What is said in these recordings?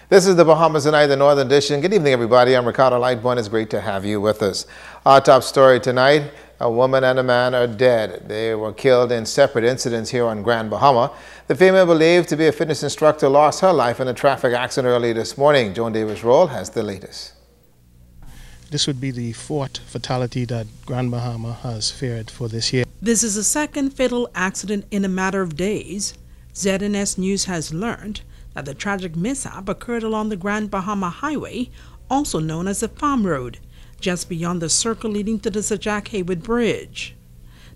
This is the Bahamas Tonight, the Northern Edition. Good evening, everybody. I'm Ricardo Lightborn. It's great to have you with us. Our top story tonight, a woman and a man are dead. They were killed in separate incidents here on Grand Bahama. The female, believed to be a fitness instructor, lost her life in a traffic accident early this morning. Joan Davis-Roll has the latest. This would be the fourth fatality that Grand Bahama has feared for this year. This is the second fatal accident in a matter of days. ZNS News has learned that the tragic mishap occurred along the Grand Bahama Highway, also known as the Farm Road, just beyond the circle leading to the Sajak Haywood Bridge.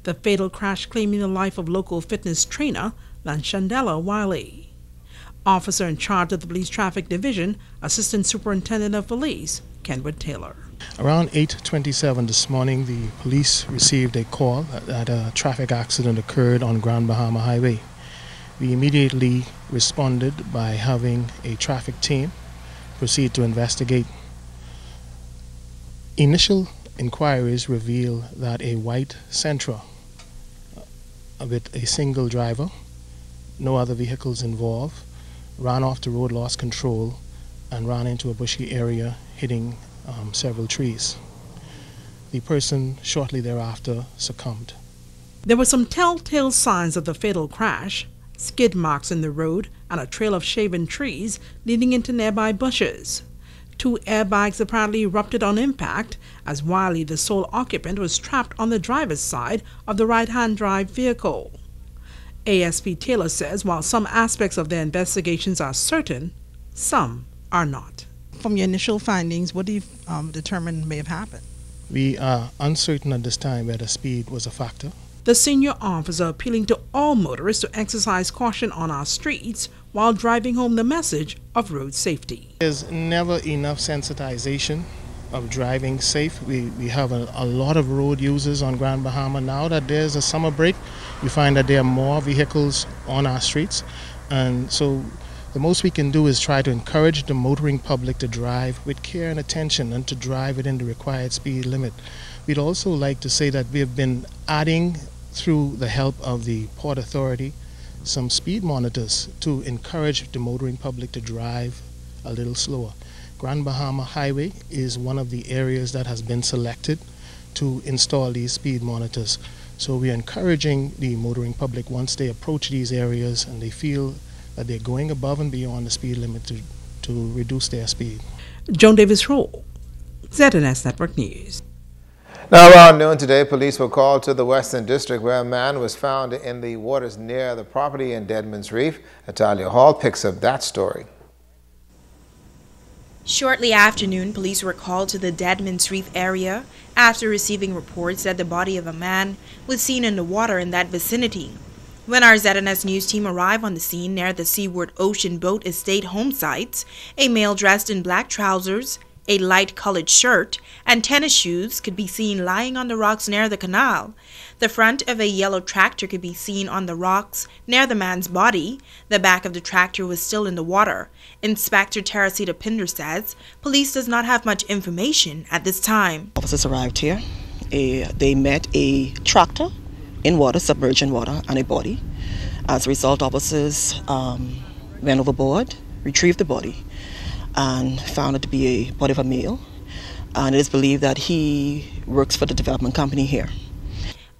The fatal crash claiming the life of local fitness trainer Lanshandela Wiley. Officer in charge of the Police Traffic Division, Assistant Superintendent of Police, Kenwood Taylor. Around 8:27 this morning, the police received a call that a traffic accident occurred on Grand Bahama Highway. We immediately responded by having a traffic team proceed to investigate. Initial inquiries reveal that a white Sentra with a single driver, no other vehicles involved, ran off the road, lost control, and ran into a bushy area, hitting several trees. The person shortly thereafter succumbed. There were some telltale signs of the fatal crash: skid marks in the road and a trail of shaven trees leading into nearby bushes. 2 airbags apparently erupted on impact as Wiley, the sole occupant, was trapped on the driver's side of the right-hand drive vehicle. ASP Taylor says while some aspects of their investigations are certain, some are not. From your initial findings, what do you determine may have happened? We are uncertain at this time whether speed was a factor. The senior officer appealing to all motorists to exercise caution on our streets while driving home the message of road safety. There's never enough sensitization of driving safe. We have a lot of road users on Grand Bahama. Now that there's a summer break, we find that there are more vehicles on our streets, and so the most we can do is try to encourage the motoring public to drive with care and attention and to drive within the required speed limit. We'd also like to say that we have been adding, through the help of the Port Authority, some speed monitors to encourage the motoring public to drive a little slower. Grand Bahama Highway is one of the areas that has been selected to install these speed monitors. So we are encouraging the motoring public, once they approach these areas and they feel that they're going above and beyond the speed limit, to reduce their speed. Joan Davis-Roll, ZNS Network News. Now, around noon today, police were called to the Western District where a man was found in the waters near the property in Deadman's Reef. Natalia Hall picks up that story. Shortly after noon, police were called to the Deadman's Reef area after receiving reports that the body of a man was seen in the water in that vicinity. When our ZNS News team arrived on the scene near the Seaward Ocean Boat Estate home sites, a male dressed in black trousers, a light-colored shirt, and tennis shoes could be seen lying on the rocks near the canal. The front of a yellow tractor could be seen on the rocks near the man's body. The back of the tractor was still in the water. Inspector Teresita Pinder says police does not have much information at this time. Officers arrived here. They met a tractor in water, submerged in water, and a body. As a result, officers went overboard, retrieved the body, and found it to be a body of a male. And it is believed that he works for the development company here.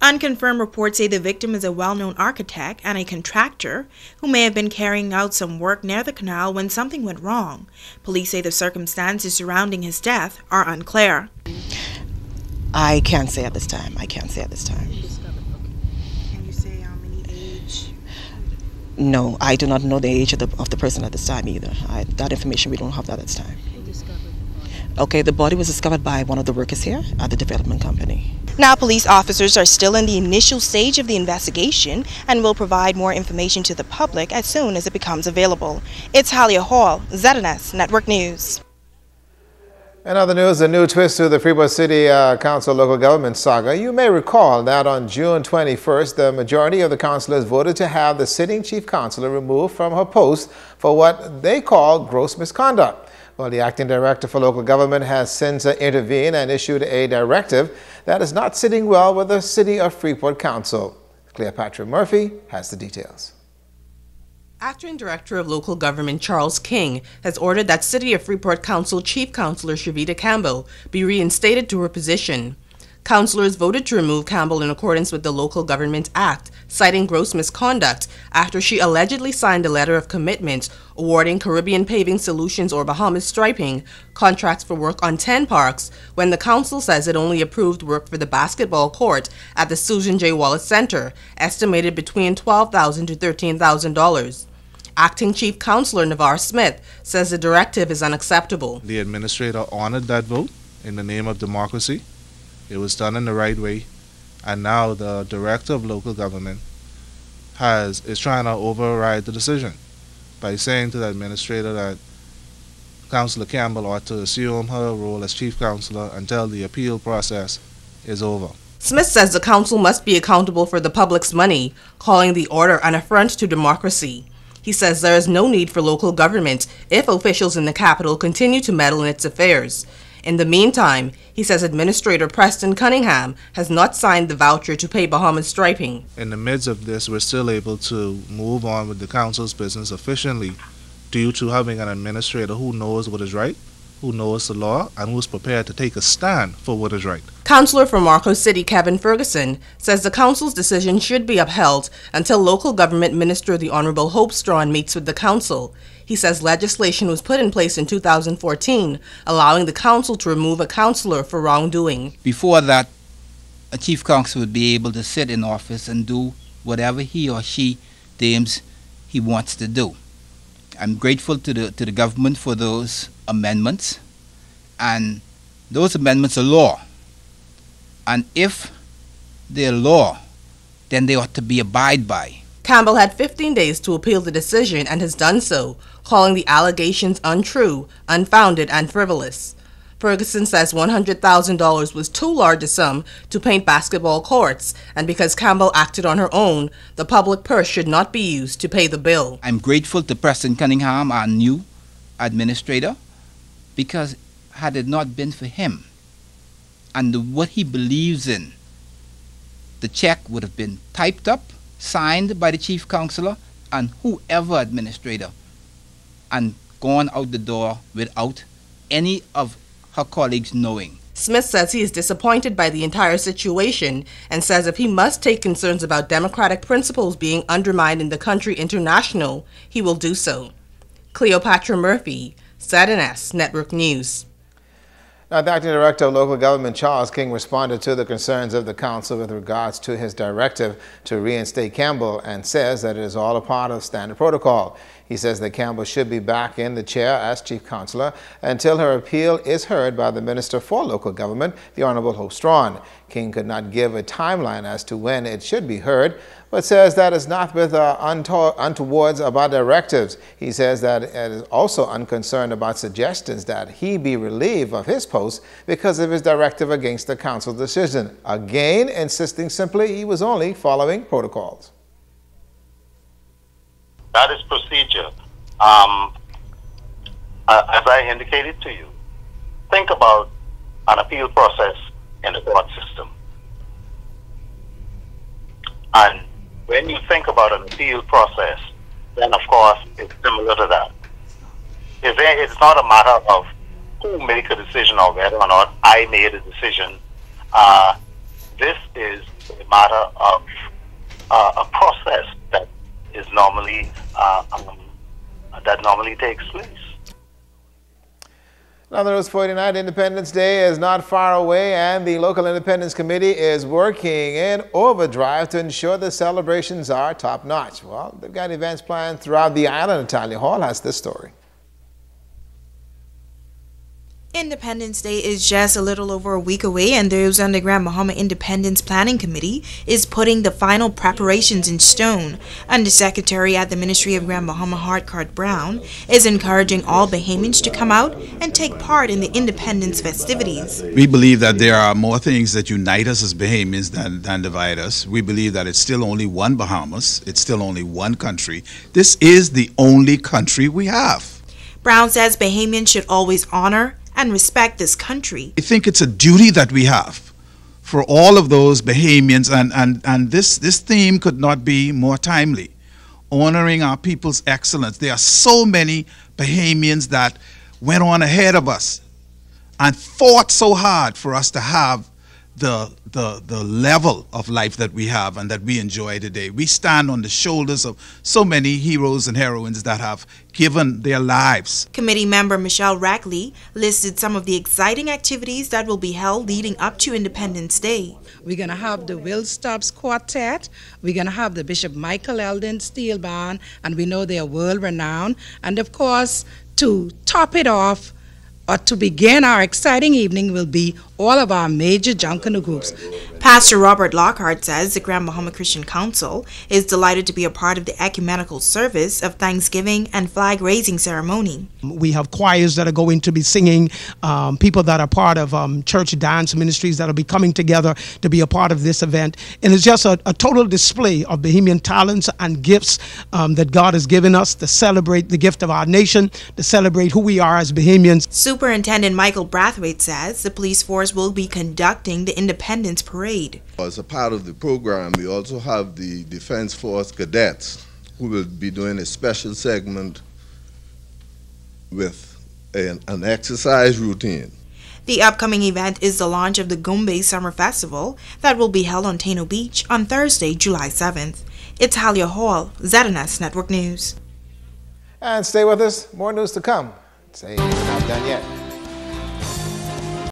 Unconfirmed reports say the victim is a well-known architect and a contractor who may have been carrying out some work near the canal when something went wrong. Police say the circumstances surrounding his death are unclear. I can't say at this time. Can you say how many age? No, I do not know the age of the person at this time either. That information, we don't have that at this time. Who discovered the body? Okay, the body was discovered by one of the workers here at the development company. Now, police officers are still in the initial stage of the investigation and will provide more information to the public as soon as it becomes available. It's Halia Hall, ZNS Network News. In other news, a new twist to the Freeport City Council local government saga. You may recall that on June 21st, the majority of the councilors voted to have the sitting chief councilor removed from her post for what they call gross misconduct. Well, the acting director for local government has since intervened and issued a directive that is not sitting well with the City of Freeport Council. Cleopatra Murphy has the details. Acting Director of Local Government Charles King has ordered that City of Freeport Council Chief Councilor Shavita Campbell be reinstated to her position. Councilors voted to remove Campbell in accordance with the Local Government Act, citing gross misconduct after she allegedly signed a letter of commitment awarding Caribbean Paving Solutions or Bahamas Striping contracts for work on 10 parks when the council says it only approved work for the basketball court at the Susan J. Wallace Center, estimated between $12,000 to $13,000. Acting Chief Councilor Navarre Smith says the directive is unacceptable. The administrator honored that vote in the name of democracy. It was done in the right way, and now the Director of Local Government is trying to override the decision by saying to the administrator that Councilor Campbell ought to assume her role as Chief Councilor until the appeal process is over. Smith says the council must be accountable for the public's money, calling the order an affront to democracy. He says there is no need for local government if officials in the capital continue to meddle in its affairs. In the meantime, he says Administrator Preston Cunningham has not signed the voucher to pay Bahamas Striping. In the midst of this, we're still able to move on with the council's business efficiently due to having an administrator who knows what is right, who knows the law, and who's prepared to take a stand for what is right. Councillor from Marco City, Kevin Ferguson, says the council's decision should be upheld until local government minister the Honourable Hope Strawn meets with the council. He says legislation was put in place in 2014, allowing the council to remove a councillor for wrongdoing. Before that, a chief council would be able to sit in office and do whatever he or she deems he wants to do. I'm grateful to the government for those amendments, and those amendments are law. And if they're law, then they ought to be abided by. Campbell had 15 days to appeal the decision and has done so, calling the allegations untrue, unfounded, and frivolous. Ferguson says $100,000 was too large a sum to paint basketball courts, and because Campbell acted on her own, the public purse should not be used to pay the bill. I'm grateful to Preston Cunningham, our new administrator, because had it not been for him and what he believes in, the check would have been typed up, signed by the chief councilor and whoever administrator, and gone out the door without any of her colleagues knowing. Smith says he is disappointed by the entire situation and says if he must take concerns about democratic principles being undermined in the country international, he will do so. Cleopatra Murphy, ZNS Network News. Now, the Acting Director of Local Government, Charles King, responded to the concerns of the council with regards to his directive to reinstate Campbell and says that it is all a part of standard protocol. He says that Campbell should be back in the chair as Chief Councilor until her appeal is heard by the Minister for Local Government, the Honourable Hope Strawn. King could not give a timeline as to when it should be heard, but says that is not with untowards about directives. He says that it is also unconcerned about suggestions that he be relieved of his post because of his directive against the council's decision, again insisting simply he was only following protocols. That is procedure. As I indicated to you, think about an appeal process in the court system. And when you think about an appeal process, then of course it's similar to that. It's not a matter of who make a decision or whether or not I made a decision. This is a matter of a process that is normally takes place. Now, the News 49, Independence Day is not far away, and the Local Independence Committee is working in overdrive to ensure the celebrations are top-notch. Well, they've got events planned throughout the island. Natalia Hall has this story. Independence Day is just a little over a week away, and those on the Grand Bahama Independence Planning Committee is putting the final preparations in stone. Undersecretary at the Ministry of Grand Bahama, Hartcart Brown, is encouraging all Bahamians to come out and take part in the independence festivities. We believe that there are more things that unite us as Bahamians than divide us. We believe that it's still only one Bahamas. It's still only one country. This is the only country we have. Brown says Bahamians should always honor and respect this country. I think it's a duty that we have for all of those Bahamians, and this theme could not be more timely. honoring our people's excellence. There are so many Bahamians that went on ahead of us and fought so hard for us to have the level of life that we have and that we enjoy today. We stand on the shoulders of so many heroes and heroines that have given their lives. Committee member Michelle Rackley listed some of the exciting activities that will be held leading up to Independence Day. We're going to have the Will Stubbs Quartet. We're going to have the Bishop Michael Eldon Steel Band, and we know they are world-renowned. And of course, to top it off, or to begin our exciting evening, will be all of our major Junkanoo groups. Pastor Robert Lockhart says the Grand Bahama Christian Council is delighted to be a part of the ecumenical service of Thanksgiving and flag-raising ceremony. We have choirs that are going to be singing, people that are part of church dance ministries that will be coming together to be a part of this event. And it's just a total display of Bahamian talents and gifts that God has given us to celebrate the gift of our nation, to celebrate who we are as Bahamians. Superintendent Michael Brathwaite says the police force will be conducting the Independence Parade. As a part of the program, we also have the Defense Force cadets who will be doing a special segment with an exercise routine. The upcoming event is the launch of the Gombe Summer Festival that will be held on Tano Beach on Thursday, July 7th. It's Halia Hall, ZNS Network News. And stay with us, more news to come. Say, it's not done yet.